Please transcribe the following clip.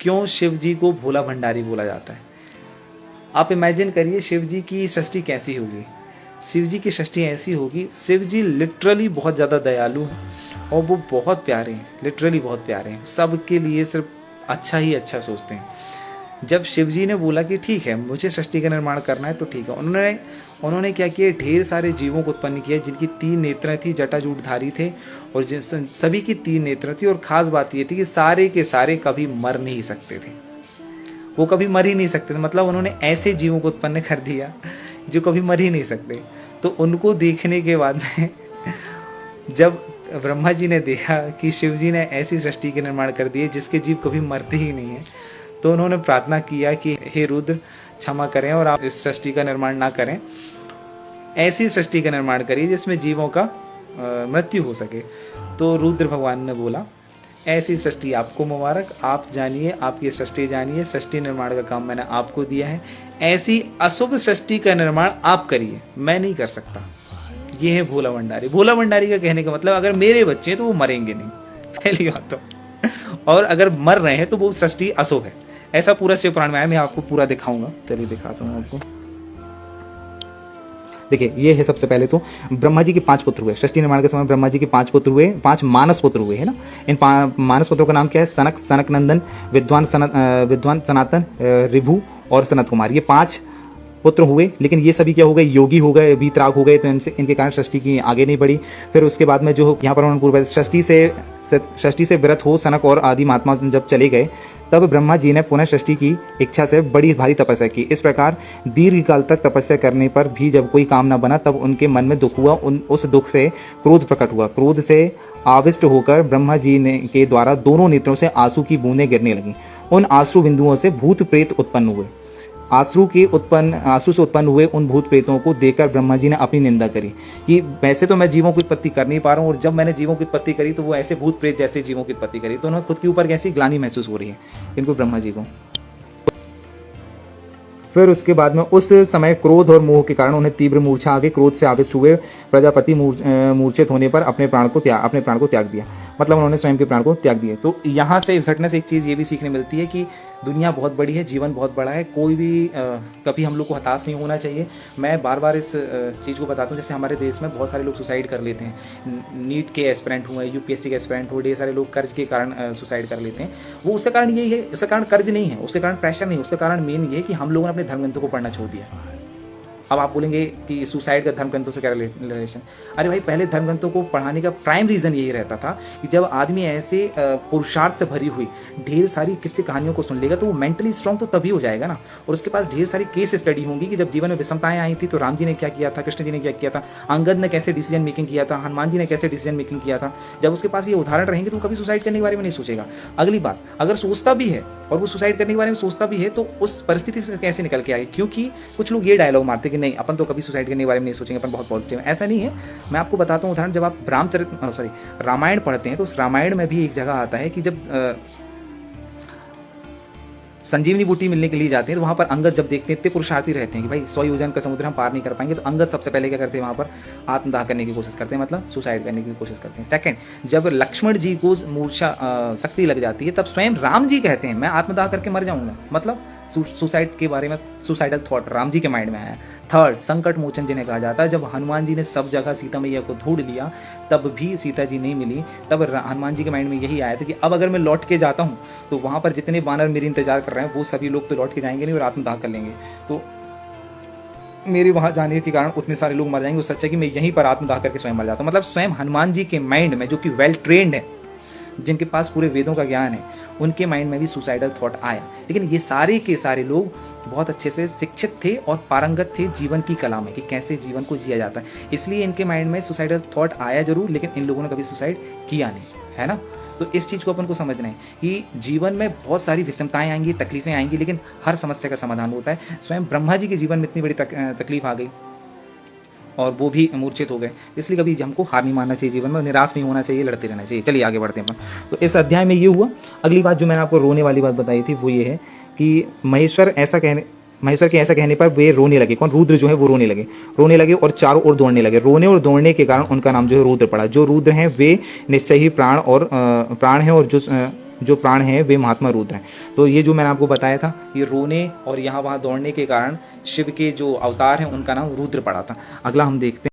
क्यों शिव जी को भोला भंडारी बोला जाता है? आप इमेजिन करिए शिव जी की सृष्टि कैसी होगी। शिव जी की सृष्टि ऐसी होगी, शिव जी लिटरली बहुत ज़्यादा दयालु हैं और वो बहुत प्यारे हैं, लिटरली बहुत प्यारे हैं, सबके लिए सिर्फ अच्छा ही अच्छा सोचते हैं। जब शिव जी ने बोला कि ठीक है मुझे सृष्टि का निर्माण करना है तो ठीक है, उन्होंने क्या किया, ढेर सारे जीवों को उत्पन्न किया जिनकी 3 नेत्रें थी, जटाजूटधारी थे और जिन सभी की 3 नेत्रें थी। और ख़ास बात ये थी कि सारे के सारे कभी मर नहीं सकते थे, वो कभी मर ही नहीं सकते थे। मतलब उन्होंने ऐसे जीवों को उत्पन्न कर दिया जो कभी मर ही नहीं सकते। तो उनको देखने के बाद में जब ब्रह्मा जी ने देखा कि शिव जी ने ऐसी सृष्टि के निर्माण कर दिए जिसके जीव कभी मरते ही नहीं हैं, तो उन्होंने प्रार्थना किया कि हे रुद्र क्षमा करें और आप इस सृष्टि का निर्माण ना करें, ऐसी सृष्टि का निर्माण करिए जिसमें जीवों का मृत्यु हो सके। तो रुद्र भगवान ने बोला ऐसी सृष्टि आपको मुबारक, आप जानिए, आपकी सृष्टि जानिए, सृष्टि निर्माण का काम मैंने आपको दिया है, ऐसी अशुभ सृष्टि का निर्माण आप करिए, मैं नहीं कर सकता। ये है भोला भंडारी। भोला भंडारी का कहने का मतलब अगर मेरे बच्चे हैं तो वो मरेंगे नहीं, पहली बात तो, और अगर मर रहे हैं तो वो सृष्टि अशुभ है। ऐसा पूरा शिव पुराण में आया, मैं आपको पूरा दिखाऊंगा, चलिए दिखाता हूँ आपको। देखिए ये है सबसे पहले तो ब्रह्मा जी के 5 पुत्र हुए सृष्टि निर्माण के समय। ब्रह्मा जी के 5 पुत्र हुए, 5 मानस पुत्र हुए है ना। इन मानस पुत्रों का नाम क्या है? सनक, सनक नंदन, विद्वान सनातन, ऋभु और सनत कुमार। ये 5 पुत्र हुए, लेकिन ये सभी क्या हो गए? योगी हो गए, वीतराग हो गए, तो इनके कारण सृष्टि की आगे नहीं बढ़ी। फिर उसके बाद में जो यहाँ पर उन्होंने पूर्व सृष्टि से विरत हो सनक और आदि महात्मा जब चले गए, तब ब्रह्मा जी ने पुनः सृष्टि की इच्छा से बड़ी भारी तपस्या की। इस प्रकार दीर्घ काल तक तपस्या करने पर भी जब कोई काम न बना, तब उनके मन में दुख हुआ। उस दुख से क्रोध प्रकट हुआ। क्रोध से आविष्ट होकर ब्रह्मा जी ने के द्वारा दोनों नेत्रों से आंसू की बूंदें गिरने लगीं। उन आंसू बिंदुओं से भूत प्रेत उत्पन्न हुए। आंसू से उत्पन्न हुए उन भूत प्रेतों को देखकर ब्रह्मा जी ने अपनी निंदा करी कि वैसे तो मैं जीवों की उत्पत्ति कर नहीं पा रहा हूँ, और जब मैंने जीवों की उत्पत्ति करी तो वो ऐसे भूत प्रेत जैसे जीवों की उत्पत्ति करी। तो उन्हें खुद के ऊपर कैसी ग्लानि महसूस हो रही है इनको, ब्रह्मा जी को। फिर उसके बाद में उस समय क्रोध और मोह के कारण उन्हें तीव्र मूर्छा आ गई। क्रोध से आविष्ट हुए प्रजापति मूर्छित होने पर अपने प्राण को त्याग दिया। मतलब उन्होंने स्वयं के प्राण को त्याग दिए। तो यहाँ से इस घटना से एक चीज़ ये भी सीखने मिलती है कि दुनिया बहुत बड़ी है, जीवन बहुत बड़ा है, कोई भी कभी हम लोग को हताश नहीं होना चाहिए। मैं बार बार इस चीज़ को बताता हूँ, जैसे हमारे देश में बहुत सारे लोग सुसाइड कर लेते हैं। नीट के एस्पिरेंट हुए, यूपीएससी के एस्पिरेंट हुए, ढेर सारे लोग कर्ज के कारण सुसाइड कर लेते हैं। वो उसका कारण यही है, उसका कारण कर्ज नहीं है, उसके कारण प्रेशर नहीं, उसका कारण मेन ये है कि हम लोगों ने अपने धर्मग्रंथों को पढ़ना छोड़ दिया। अब आप बोलेंगे कि सुसाइड का धर्मग्रंथों से क्या रिलेशन? अरे भाई, पहले धर्मग्रंथों को पढ़ाने का प्राइम रीज़न यही रहता था कि जब आदमी ऐसे पुरुषार्थ से भरी हुई ढेर सारी किस्से कहानियों को सुन लेगा तो वो मेंटली स्ट्रॉन्ग तो तभी हो जाएगा ना। और उसके पास ढेर सारी केस स्टडी होंगी कि जब जीवन में विषमताएं आई थी तो राम जी ने क्या किया था, कृष्ण जी ने क्या किया था, अंगद ने कैसे डिसीजन मेकिंग किया था, हनुमान जी ने कैसे डिसीजन मेकिंग किया था। जब उसके पास ये उदाहरण रहेंगे तो कभी सुसाइड करने के बारे में नहीं सोचेगा। अगली बात, अगर सोचता भी है और वो सुसाइड करने के बारे में सोचता भी है तो उस परिस्थिति से कैसे निकल के आए? क्योंकि कुछ लोग ये डायलॉग मारते कि नहीं अपन तो कभी सुसाइड करने के बारे में नहीं सोचेंगे, अपन बहुत पॉजिटिव है। ऐसा नहीं है। मैं आपको बताता हूँ उदाहरण। जब आप रामायण पढ़ते हैं तो उस रामायण में भी एक जगह आता है कि जब संजीवनी बूटी मिलने के लिए जाते हैं तो वहाँ पर अंगद जब देखते हैं, इतने पुरुषार्थी रहते हैं कि भाई 100 योजन का समुद्र हम पार नहीं कर पाएंगे, तो अंगद सबसे पहले क्या करते हैं, वहाँ पर आत्मदाह करने की कोशिश करते हैं, मतलब सुसाइड करने की कोशिश करते हैं। सेकंड, जब लक्ष्मण जी को मूर्छा शक्ति लग जाती है तब स्वयं राम जी कहते हैं मैं आत्मदाह करके मर जाऊंगा। मतलब सुसाइड के बारे में सुसाइडल थॉट राम जी के माइंड में आया। थर्ड, संकट मोचन जिन्हें कहा जाता है, जब हनुमान जी ने सब जगह सीता मैया को ढूंढ लिया तब भी सीता जी नहीं मिली, तब हनुमान जी के माइंड में यही आया था कि अब अगर मैं लौट के जाता हूँ तो वहाँ पर जितने वानर मेरे इंतजार कर रहे हैं वो सभी लोग तो लौट के जाएंगे नहीं और आत्मदाह कर लेंगे, तो मेरे वहाँ जाने के कारण उतने सारे लोग मर जाएंगे। उससे अच्छा कि मैं यहीं पर आत्मदाह करके स्वयं मर जाता हूँ। मतलब स्वयं हनुमान जी के माइंड में, जो कि वेल ट्रेंड है, जिनके पास पूरे वेदों का ज्ञान है, उनके माइंड में भी सुसाइडल थॉट आया। लेकिन ये सारे के सारे लोग बहुत अच्छे से शिक्षित थे और पारंगत थे जीवन की कला में कि कैसे जीवन को जिया जाता है, इसलिए इनके माइंड में सुसाइडल थॉट आया जरूर, लेकिन इन लोगों ने कभी सुसाइड किया नहीं, है ना। तो इस चीज़ को अपन को समझना है कि जीवन में बहुत सारी विषमताएं आएंगी, तकलीफें आएंगी, लेकिन हर समस्या का समाधान होता है। स्वयं ब्रह्मा जी के जीवन में इतनी बड़ी तकलीफ आ गई और वो भी मूर्छित हो गए, इसलिए कभी हमको हार नहीं मानना चाहिए, जीवन में निराश नहीं होना चाहिए, लड़ते रहना चाहिए। चलिए आगे बढ़ते हैं अपन। तो इस अध्याय में ये हुआ। अगली बात जो मैंने आपको रोने वाली बात बताई थी वो ये है कि महेश्वर के ऐसा कहने पर वे रोने लगे। कौन? रुद्र जो है वो रोने लगे और चारों ओर दौड़ने लगे। रोने और दौड़ने के कारण उनका नाम जो है रुद्र पड़ा। जो रुद्र हैं वे निश्चय ही प्राण हैं और जो जो प्राण है वे महात्मा रुद्र हैं। तो ये जो मैंने आपको बताया था, ये रोने और यहाँ वहाँ दौड़ने के कारण शिव के जो अवतार हैं उनका नाम रुद्र पड़ा था। अगला हम देखते हैं।